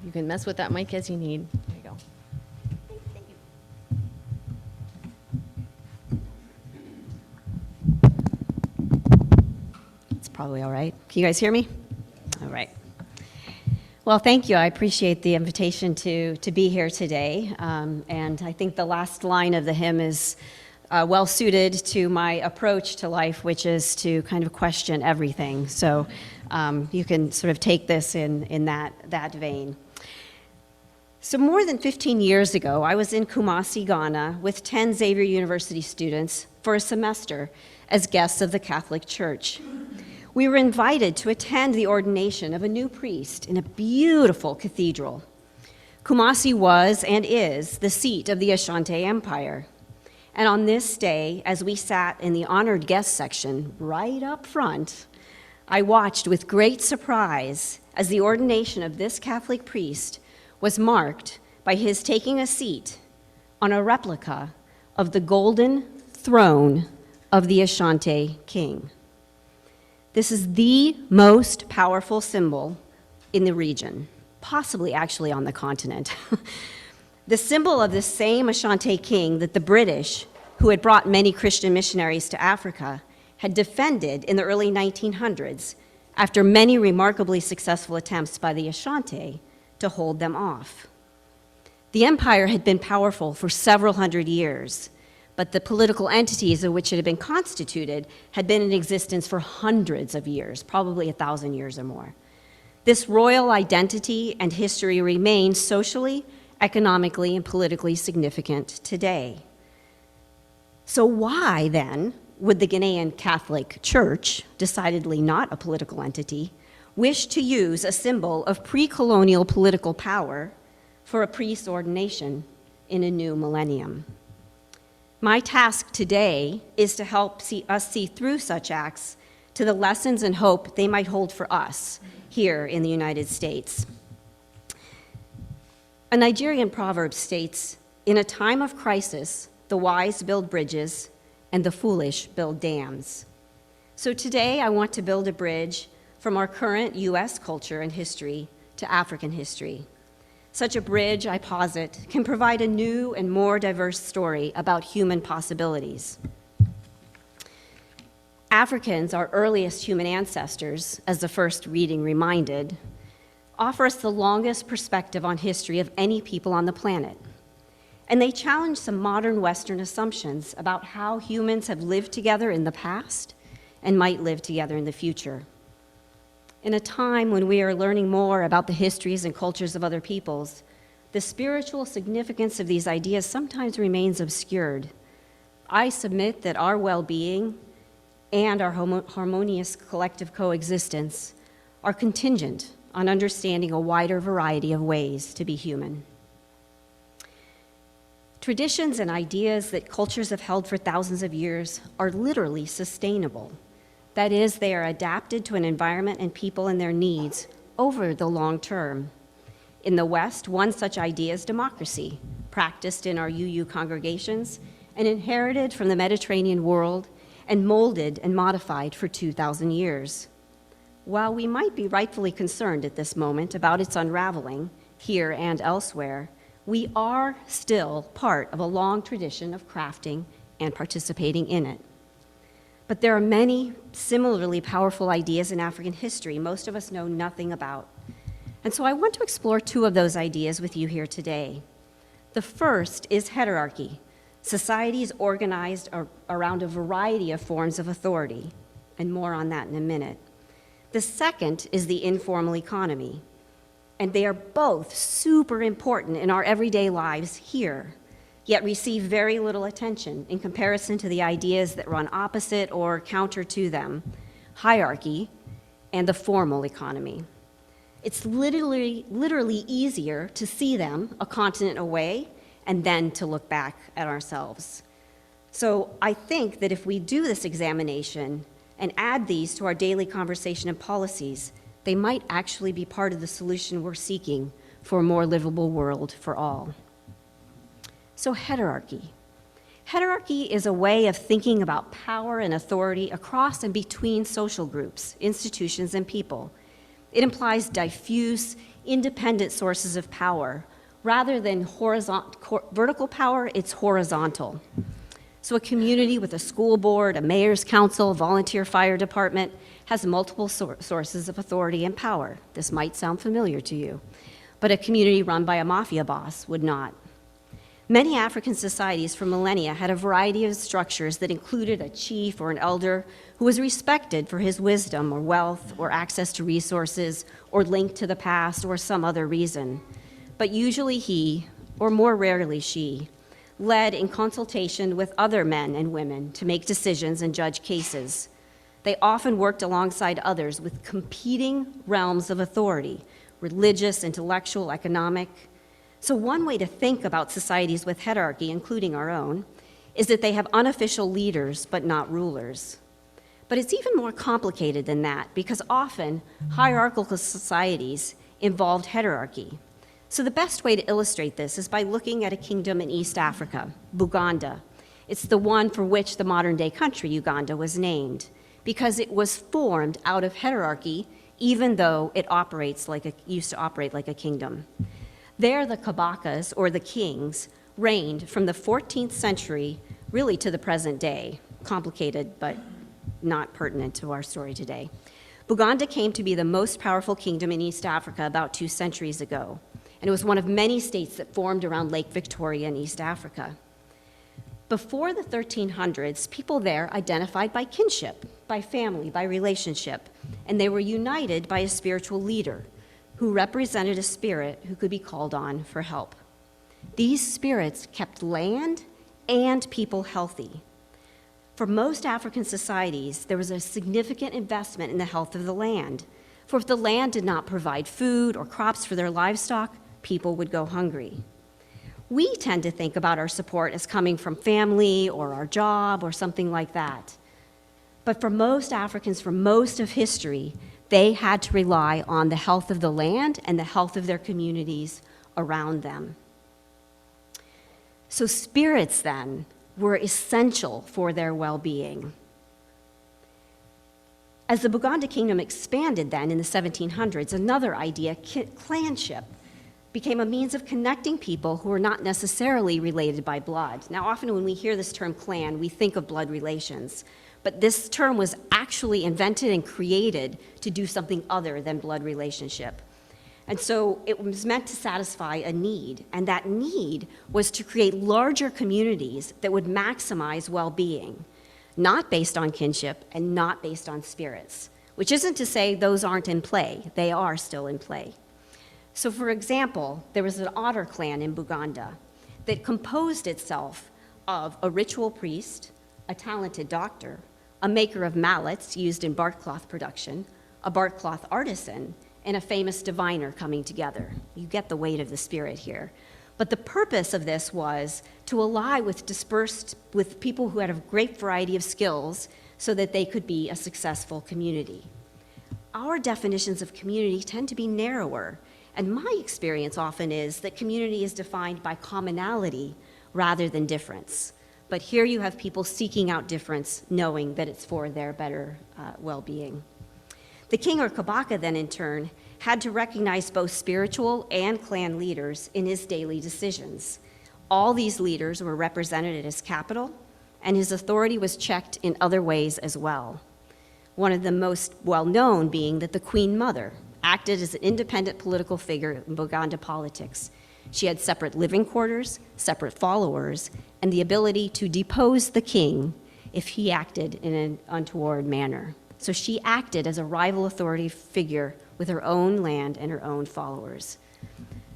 You can mess with that mic as you need. There you go. Thank you. It's probably all right. Can you guys hear me? All right. Well, thank you. I appreciate the invitation to be here today. And I think the last line of the hymn is well suited to my approach to life, which is to kind of question everything. So you can sort of take this in that vein. So more than 15 years ago, I was in Kumasi, Ghana, with 10 Xavier University students for a semester as guests of the Catholic Church. We were invited to attend the ordination of a new priest in a beautiful cathedral. Kumasi was and is the seat of the Ashanti Empire. And on this day, as we sat in the honored guest section right up front, I watched with great surprise as the ordination of this Catholic priest was marked by his taking a seat on a replica of the golden throne of the Ashanti king. This is the most powerful symbol in the region, possibly actually on the continent. The symbol of the same Ashanti king that the British, who had brought many Christian missionaries to Africa, had defended in the early 1900s after many remarkably successful attempts by the Ashanti to hold them off. The empire had been powerful for several hundred years, but the political entities of which it had been constituted had been in existence for hundreds of years, probably 1,000 years or more. This royal identity and history remain socially, economically, and politically significant today. So why, then, would the Ghanaian Catholic Church, decidedly not a political entity, wish to use a symbol of pre-colonial political power for a priest's ordination in a new millennium? My task today is to help us see through such acts to the lessons and hope they might hold for us here in the United States. A Nigerian proverb states, "In a time of crisis, the wise build bridges and the foolish build dams." So today I want to build a bridge from our current US culture and history to African history. Such a bridge, I posit, can provide a new and more diverse story about human possibilities. Africans, our earliest human ancestors, as the first reading reminded, offer us the longest perspective on history of any people on the planet. And they challenge some modern Western assumptions about how humans have lived together in the past and might live together in the future. In a time when we are learning more about the histories and cultures of other peoples, the spiritual significance of these ideas sometimes remains obscured. I submit that our well-being and our harmonious collective coexistence are contingent on understanding a wider variety of ways to be human. Traditions and ideas that cultures have held for thousands of years are literally sustainable. That is, they are adapted to an environment and people and their needs over the long term. In the West, one such idea is democracy, practiced in our UU congregations and inherited from the Mediterranean world and molded and modified for 2,000 years. While we might be rightfully concerned at this moment about its unraveling, here and elsewhere, we are still part of a long tradition of crafting and participating in it. But there are many similarly powerful ideas in African history most of us know nothing about. And so I want to explore two of those ideas with you here today. The first is heterarchy, societies organized around a variety of forms of authority, and more on that in a minute. The second is the informal economy, and they are both super important in our everyday lives here, yet receive very little attention in comparison to the ideas that run opposite or counter to them, hierarchy and the formal economy. It's literally easier to see them a continent away and then to look back at ourselves. So I think that if we do this examination and add these to our daily conversation and policies, they might actually be part of the solution we're seeking for a more livable world for all. So heterarchy. Heterarchy is a way of thinking about power and authority across and between social groups, institutions, and people. It implies diffuse, independent sources of power. Rather than vertical power, it's horizontal. So a community with a school board, a mayor's council, volunteer fire department has multiple sources of authority and power. This might sound familiar to you, but a community run by a mafia boss would not. Many African societies for millennia had a variety of structures that included a chief or an elder who was respected for his wisdom or wealth or access to resources or link to the past or some other reason. But usually he, or more rarely she, led in consultation with other men and women to make decisions and judge cases. They often worked alongside others with competing realms of authority, religious, intellectual, economic. So one way to think about societies with hierarchy, including our own, is that they have unofficial leaders but not rulers. But it's even more complicated than that, because often hierarchical societies involved hierarchy. So the best way to illustrate this is by looking at a kingdom in East Africa, Buganda. It's the one for which the modern-day country, Uganda, was named, because it was formed out of hierarchy, even though it used to operate like a kingdom. There, the Kabakas, or the kings, reigned from the 14th century really to the present day. Complicated, but not pertinent to our story today. Buganda came to be the most powerful kingdom in East Africa about 2 centuries ago, and it was one of many states that formed around Lake Victoria in East Africa. Before the 1300s, people there identified by kinship, by family, by relationship, and they were united by a spiritual leader who represented a spirit who could be called on for help. These spirits kept land and people healthy. For most African societies, there was a significant investment in the health of the land. For if the land did not provide food or crops for their livestock, people would go hungry. We tend to think about our support as coming from family or our job or something like that. But for most Africans, for most of history, they had to rely on the health of the land and the health of their communities around them. So spirits then were essential for their well-being. As the Buganda kingdom expanded then in the 1700s, another idea, clanship, became a means of connecting people who were not necessarily related by blood. Now, often when we hear this term clan, we think of blood relations. But this term was actually invented and created to do something other than blood relationship. And so it was meant to satisfy a need, and that need was to create larger communities that would maximize well-being, not based on kinship and not based on spirits, which isn't to say those aren't in play. They are still in play. So for example, there was an otter clan in Buganda that composed itself of a ritual priest, a talented doctor, a maker of mallets used in bark cloth production, a bark cloth artisan, and a famous diviner coming together. You get the weight of the spirit here. But the purpose of this was to ally with people who had a great variety of skills so that they could be a successful community. Our definitions of community tend to be narrower, and my experience often is that community is defined by commonality rather than difference. But here you have people seeking out difference, knowing that it's for their better well-being. The king or Kabaka then, in turn, had to recognize both spiritual and clan leaders in his daily decisions. All these leaders were represented at his capital, and his authority was checked in other ways as well. One of the most well-known being that the Queen Mother acted as an independent political figure in Buganda politics. She had separate living quarters, separate followers, and the ability to depose the king if he acted in an untoward manner. So she acted as a rival authority figure with her own land and her own followers.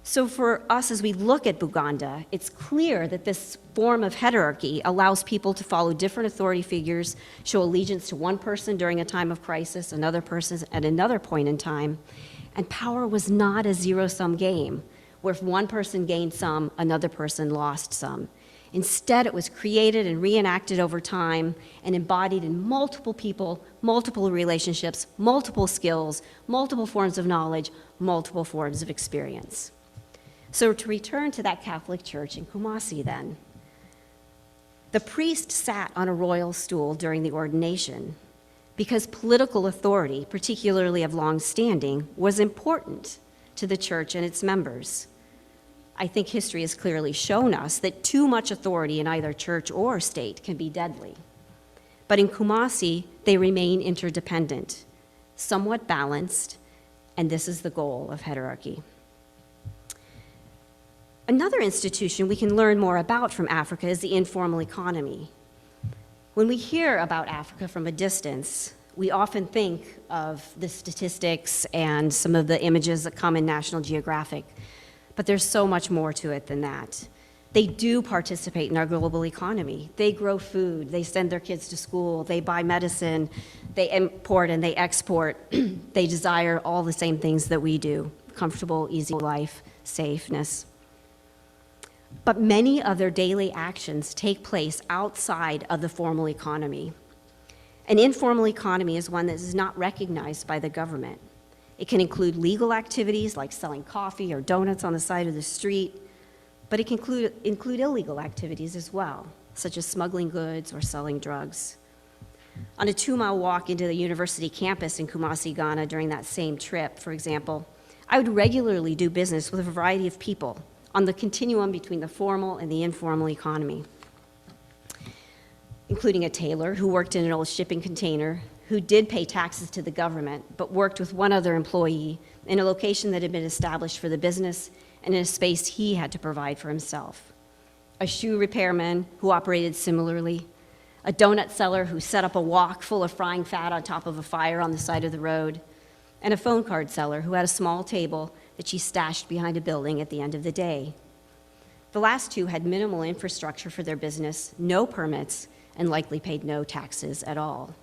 So for us, as we look at Buganda, it's clear that this form of hierarchy allows people to follow different authority figures, show allegiance to one person during a time of crisis, another person at another point in time, and power was not a zero-sum game, where if one person gained some, another person lost some. Instead, it was created and reenacted over time and embodied in multiple people, multiple relationships, multiple skills, multiple forms of knowledge, multiple forms of experience. So to return to that Catholic church in Kumasi then, the priest sat on a royal stool during the ordination. because political authority, particularly of long standing, was important to the church and its members. I think history has clearly shown us that too much authority in either church or state can be deadly. But in Kumasi, they remain interdependent, somewhat balanced, and this is the goal of heterarchy. Another institution we can learn more about from Africa is the informal economy. When we hear about Africa from a distance, we often think of the statistics and some of the images that come in National Geographic, but there's so much more to it than that. They do participate in our global economy. They grow food, they send their kids to school, they buy medicine, they import and they export. They desire all the same things that we do: comfortable, easy life, safeness. But many other daily actions take place outside of the formal economy. An informal economy is one that is not recognized by the government. It can include legal activities like selling coffee or donuts on the side of the street, but it can include illegal activities as well, such as smuggling goods or selling drugs. On a 2-mile walk into the university campus in Kumasi, Ghana during that same trip, for example, I would regularly do business with a variety of people on the continuum between the formal and the informal economy, including a tailor who worked in an old shipping container, who did pay taxes to the government, but worked with one other employee in a location that had been established for the business and in a space he had to provide for himself. A shoe repairman who operated similarly, a donut seller who set up a wok full of frying fat on top of a fire on the side of the road, and a phone card seller who had a small table that she stashed behind a building at the end of the day. The last two had minimal infrastructure for their business, no permits, and likely paid no taxes at all.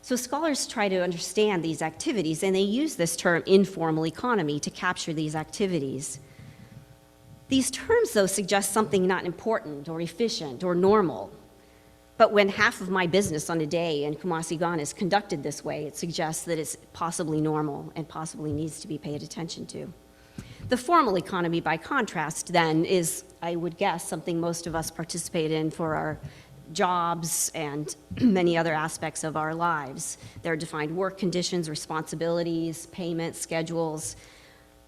So scholars try to understand these activities, and they use this term informal economy to capture these activities. These terms, though, suggest something not important or efficient or normal. But when half of my business on a day in Kumasi, Ghana is conducted this way, it suggests that it's possibly normal and possibly needs to be paid attention to. The formal economy, by contrast, then, is, I would guess, something most of us participate in for our jobs and many other aspects of our lives. There are defined work conditions, responsibilities, payments, schedules.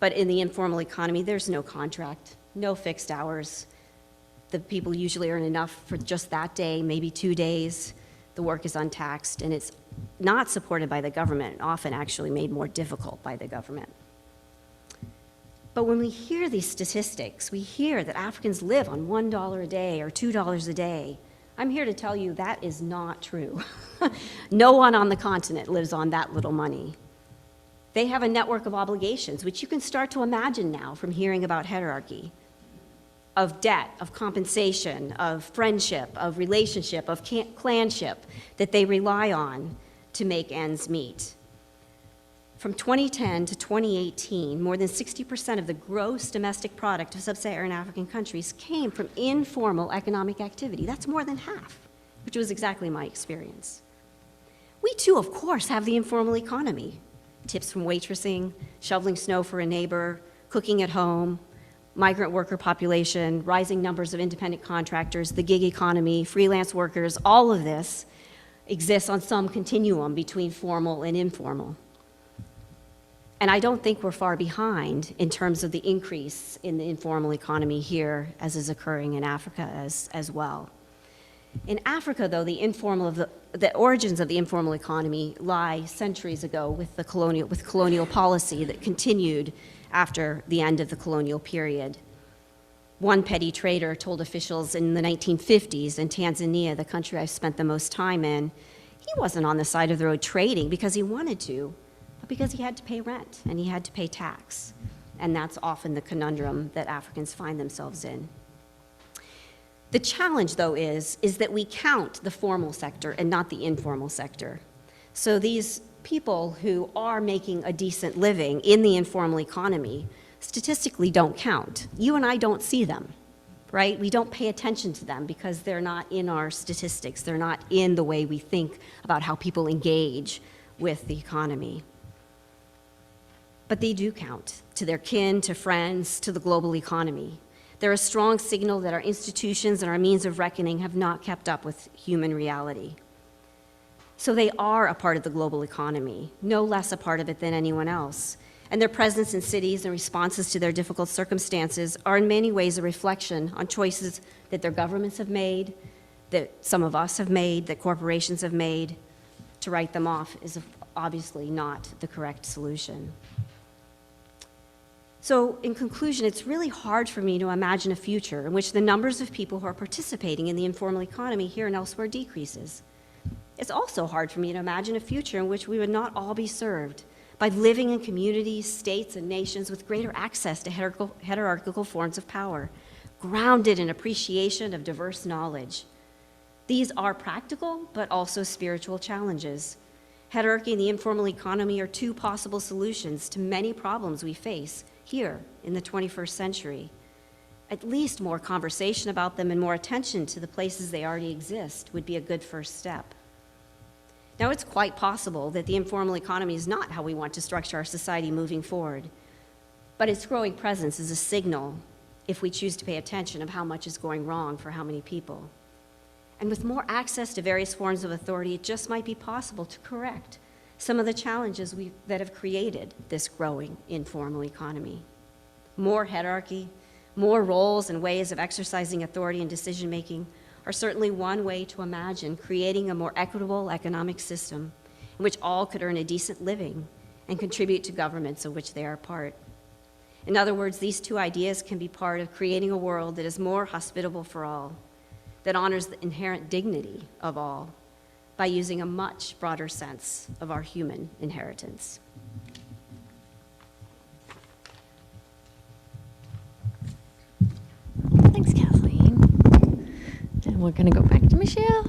But in the informal economy, there's no contract, no fixed hours. The people usually earn enough for just that day, maybe 2 days. The work is untaxed, and it's not supported by the government, often actually made more difficult by the government. But when we hear these statistics, we hear that Africans live on $1 a day or $2 a day. I'm here to tell you that is not true. No one on the continent lives on that little money. They have a network of obligations, which you can start to imagine now from hearing about heterarchy, of debt, of compensation, of friendship, of relationship, of clanship that they rely on to make ends meet. From 2010 to 2018, more than 60% of the gross domestic product of sub-Saharan African countries came from informal economic activity. That's more than half, which was exactly my experience. We too, of course, have the informal economy. Tips from waitressing, shoveling snow for a neighbor, cooking at home, migrant worker population, rising numbers of independent contractors, the gig economy, freelance workers, all of this exists on some continuum between formal and informal. And I don't think we're far behind in terms of the increase in the informal economy here as is occurring in Africa as well. In Africa, though, the origins of the informal economy lie centuries ago with colonial policy that continued after the end of the colonial period. One petty trader told officials in the 1950s in Tanzania, the country I've spent the most time in, he wasn't on the side of the road trading because he wanted to, but because he had to pay rent and he had to pay tax. And that's often the conundrum that Africans find themselves in. The challenge, though, is that we count the formal sector and not the informal sector. So these people who are making a decent living in the informal economy statistically don't count. You and I don't see them, right? We don't pay attention to them because they're not in our statistics. They're not in the way we think about how people engage with the economy. But they do count to their kin, to friends, to the global economy. They're a strong signal that our institutions and our means of reckoning have not kept up with human reality. So they are a part of the global economy, no less a part of it than anyone else. And their presence in cities and responses to their difficult circumstances are in many ways a reflection on choices that their governments have made, that some of us have made, that corporations have made. To write them off is obviously not the correct solution. So in conclusion, it's really hard for me to imagine a future in which the numbers of people who are participating in the informal economy here and elsewhere decreases. It's also hard for me to imagine a future in which we would not all be served by living in communities, states, and nations with greater access to hierarchical forms of power, grounded in appreciation of diverse knowledge. These are practical, but also spiritual challenges. Hierarchy and the informal economy are two possible solutions to many problems we face here in the 21st century. At least more conversation about them and more attention to the places they already exist would be a good first step. Now, it's quite possible that the informal economy is not how we want to structure our society moving forward, but its growing presence is a signal, if we choose to pay attention, of how much is going wrong for how many people. And with more access to various forms of authority, it just might be possible to correct some of the challenges that have created this growing informal economy. More hierarchy, more roles and ways of exercising authority and decision-making are certainly one way to imagine creating a more equitable economic system in which all could earn a decent living and contribute to governments of which they are a part. In other words, these two ideas can be part of creating a world that is more hospitable for all, that honors the inherent dignity of all by using a much broader sense of our human inheritance. Thanks, Kathleen. And we're going to go back to Michelle.